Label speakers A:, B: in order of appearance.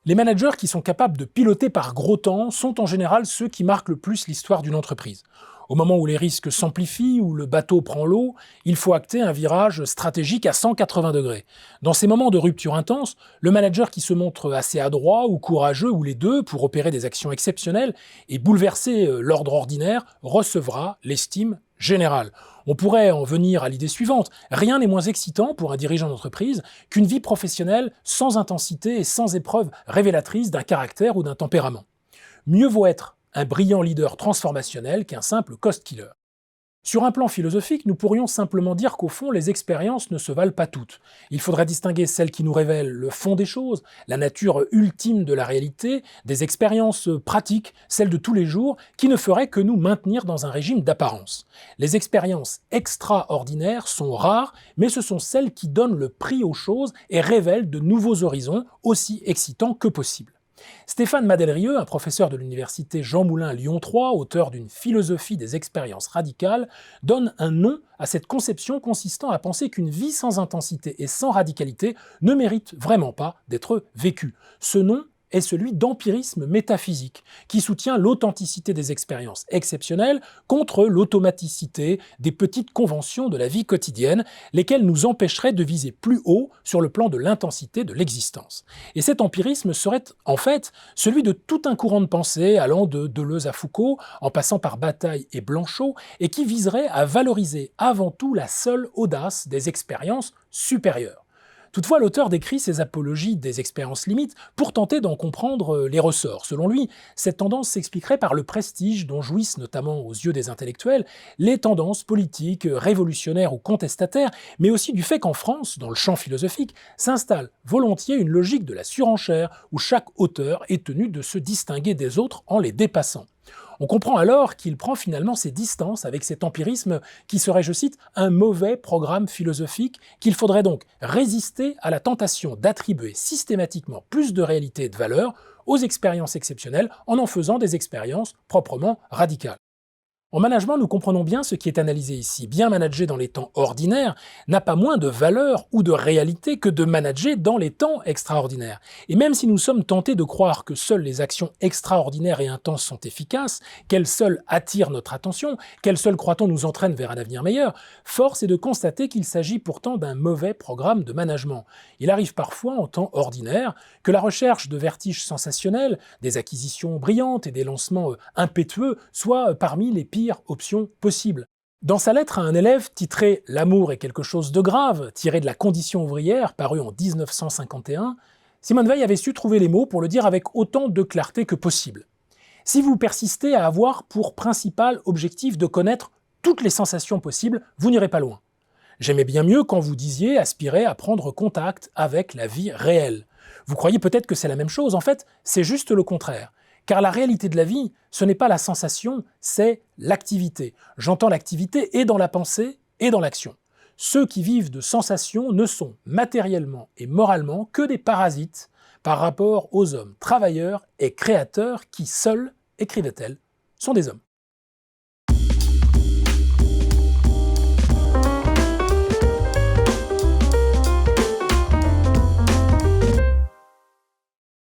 A: Les managers qui sont capables de piloter par gros temps sont en général ceux qui marquent le plus l'histoire d'une entreprise. Au moment où les risques s'amplifient, où le bateau prend l'eau, il faut acter un virage stratégique à 180 degrés. Dans ces moments de rupture intense, le manager qui se montre assez adroit ou courageux ou les deux pour opérer des actions exceptionnelles et bouleverser l'ordre ordinaire recevra l'estime générale. On pourrait en venir à l'idée suivante. Rien n'est moins excitant pour un dirigeant d'entreprise qu'une vie professionnelle sans intensité et sans épreuve révélatrice d'un caractère ou d'un tempérament. Mieux vaut être un brillant leader transformationnel qu'un simple cost-killer. Sur un plan philosophique, nous pourrions simplement dire qu'au fond, les expériences ne se valent pas toutes. Il faudrait distinguer celles qui nous révèlent le fond des choses, la nature ultime de la réalité, des expériences pratiques, celles de tous les jours, qui ne feraient que nous maintenir dans un régime d'apparence. Les expériences extraordinaires sont rares, mais ce sont celles qui donnent le prix aux choses et révèlent de nouveaux horizons aussi excitants que possible. Stéphane Madelrieux, un professeur de l'université Jean Moulin Lyon 3, auteur d'une philosophie des expériences radicales, donne un nom à cette conception consistant à penser qu'une vie sans intensité et sans radicalité ne mérite vraiment pas d'être vécue. Ce nom est celui d'empirisme métaphysique, qui soutient l'authenticité des expériences exceptionnelles contre l'automaticité des petites conventions de la vie quotidienne, lesquelles nous empêcheraient de viser plus haut sur le plan de l'intensité de l'existence. Et cet empirisme serait, en fait, celui de tout un courant de pensée allant de Deleuze à Foucault, en passant par Bataille et Blanchot, et qui viserait à valoriser avant tout la seule audace des expériences supérieures. Toutefois, l'auteur décrit ses apologies des expériences limites pour tenter d'en comprendre les ressorts. Selon lui, cette tendance s'expliquerait par le prestige dont jouissent, notamment aux yeux des intellectuels, les tendances politiques, révolutionnaires ou contestataires, mais aussi du fait qu'en France, dans le champ philosophique, s'installe volontiers une logique de la surenchère, où chaque auteur est tenu de se distinguer des autres en les dépassant. On comprend alors qu'il prend finalement ses distances avec cet empirisme qui serait, je cite, un mauvais programme philosophique, qu'il faudrait donc résister à la tentation d'attribuer systématiquement plus de réalité et de valeur aux expériences exceptionnelles en faisant des expériences proprement radicales. En management, nous comprenons bien ce qui est analysé ici. Bien manager dans les temps ordinaires n'a pas moins de valeur ou de réalité que de manager dans les temps extraordinaires. Et même si nous sommes tentés de croire que seules les actions extraordinaires et intenses sont efficaces, qu'elles seules attirent notre attention, qu'elles seules, croit-on, nous entraînent vers un avenir meilleur, force est de constater qu'il s'agit pourtant d'un mauvais programme de management. Il arrive parfois, en temps ordinaire, que la recherche de vertiges sensationnels, des acquisitions brillantes et des lancements impétueux soit parmi les pires options possibles. Dans sa lettre à un élève titrée « L'amour est quelque chose de grave », tirée de la Condition ouvrière, parue en 1951, Simone Veil avait su trouver les mots pour le dire avec autant de clarté que possible. Si vous persistez à avoir pour principal objectif de connaître toutes les sensations possibles, vous n'irez pas loin. J'aimais bien mieux quand vous disiez aspirer à prendre contact avec la vie réelle. Vous croyez peut-être que c'est la même chose, en fait, c'est juste le contraire. Car la réalité de la vie, ce n'est pas la sensation, c'est l'activité. J'entends l'activité et dans la pensée et dans l'action. Ceux qui vivent de sensations ne sont matériellement et moralement que des parasites par rapport aux hommes travailleurs et créateurs qui seuls, écrivait-elle, sont des hommes.